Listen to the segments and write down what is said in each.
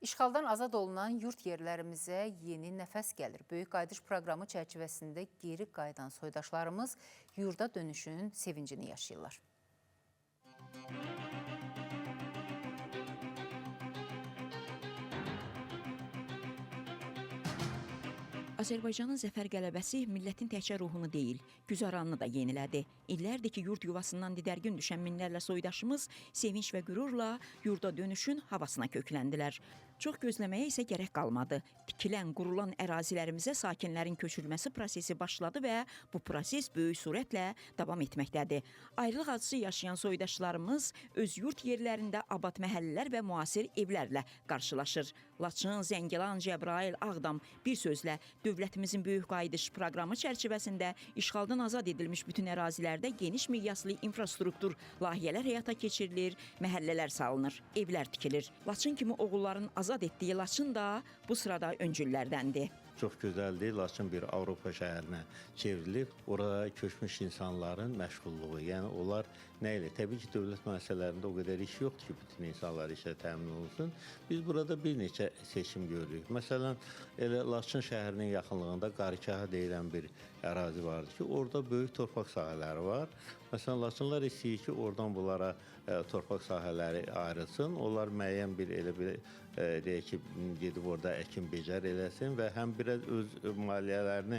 İşğaldan azad olunan yurt yerlərimizə yeni nəfəs gəlir. Böyük Qayıdış proqramı çərçivəsində geri qayıdan soydaşlarımız yurda dönüşün sevincini yaşayırlar. Azərbaycanın zəfər qələbəsi millətin təkcə ruhunu deyil, güzəranını da yenilədi. İllərdir ki, yurt yuvasından didərgin düşən minlərlə soydaşımız sevinç və qürurla yurda dönüşün havasına kökləndilər. Çox gözləməyə isə gərək qalmadı. Tikilən, qurulan ərazilərimizə sakinlərin köçürülməsi prosesi başladı və bu proses böyük sürətlə davam etməkdədir. Ayrılıq acısı yaşayan soydaşlarımız öz yurt yerlərində abad məhəllələr və müasir evlərlə qarşılaşır. Laçın, Zəngilan, Cəbrayıl, Ağdam bir sözlə dövlətimizin Böyük Qayıdış proqramı çərçivəsində işğaldan azad edilmiş bütün ərazilərdə geniş miqyaslı infrastruktur layihələr həyata keçirilir, məhəllələr salınır, evlər tikilir. Laçın kimi oğulların azad etdiyi Laçın da bu sırada öncüllərdəndir. Çox gözəldir. Laçın bir Avropa şəhərinə çevrilib. Orada köçmüş insanların məşğulluğu. Yəni onlar nə ilə? Təbii ki, dövlət müəssisələrində o qədər iş yoxdur ki, bütün insanlar işə təmin olunsun. Biz burada bir neçə seçim görürük. Məsələn, elə Laçın şəhərinin yaxınlığında Qarikaha deyilən bir ərazi vardır ki, orada böyük torpaq sahələri var. Məsələn, Laçınlar istəyir ki, oradan bunlara torpaq sahələri ayrılsın. Onlar müəyyən bir elə bir deyək ki, gedib orada əkin becər eləsin və həm biraz öz maliyyələrini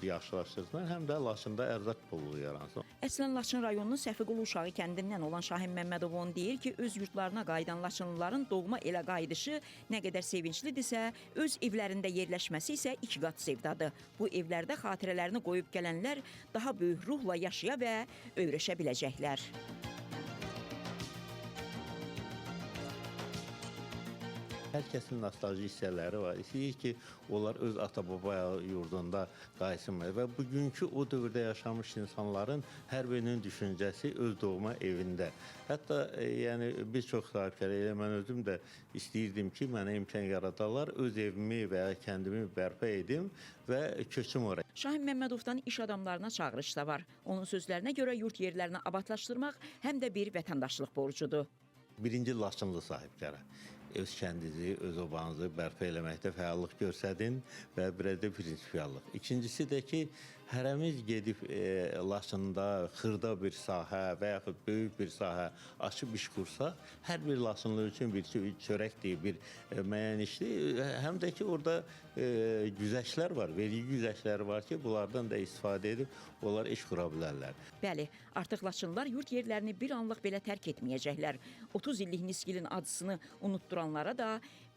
yaxşılaşdırsınlar, həm də Laçında ərzaq bolluğu yaransın. Əslən Laçın rayonunun Səfiqulu Uşağı kəndindən olan Şahin Məmmədovun deyir ki, öz yurtlarına qayıdan Laçınlıların doğma elə qayıdışı nə qədər sevinclidirsə, öz evlərində yerləşməsi isə 2 qat sevdadır. Bu evlərdə xatirələrini qoyub gələnlər daha böyük ruhla yaşaya və öyrəşə biləcəklər. Hər kəsin nostalji hissələri var. İstəyir ki, onlar öz ata-baba yurdunda qayıtsınlar və bugünkü o dövrdə yaşamış insanların hər birinin düşüncəsi öz doğma evində. Hətta yəni bir çox sahibkarlar, elə mən özüm də istəyirdim ki, mənə imkan yaradarlar, öz evimi və ya kəndimi bərpa edim və köçüm oraya. Şahin Məmmədovdan iş adamlarına çağırış da var. Onun sözlərinə görə yurt yerlərini abadlaşdırmaq həm də bir vətəndaşlıq borcudur. Birinci Laçınlı sahibkara öz kəndinizi, öz obanızı bərpa eləməkdə fəallıq göstərin və biraz da prinsipiallıq. İkincisi də ki, hərəmiz gedib Laçında xırda bir sahə və yaxud böyük bir sahə açıb iş qursa, hər bir Laçınlı üçün bir çörəkdir, bir müəyyən işdir. Həm də ki, orada güzəştlər var, vergi güzəşləri var ki, bunlardan da istifadə edib, onlar iş qura bilərlər. Bəli, artıq Laçınlılar yurt yerlərini bir anlıq belə tərk etməyəcəklər. 30 illik Niskilin acısını unutduranlara da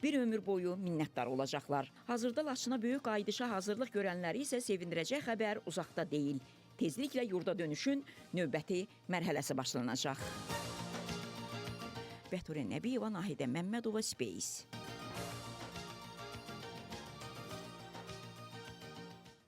bir ömür boyu minnətdar olacaqlar. Hazırda Laçına böyük qayıdışa hazırlıq görənləri isə sevindirəcək xəbər uzaqda deyil. Tezliklə yurda dönüşün növbəti mərhələsi başlanacaq. Bəturə Nəbiyeva, Nahidə Məmmədova, Space.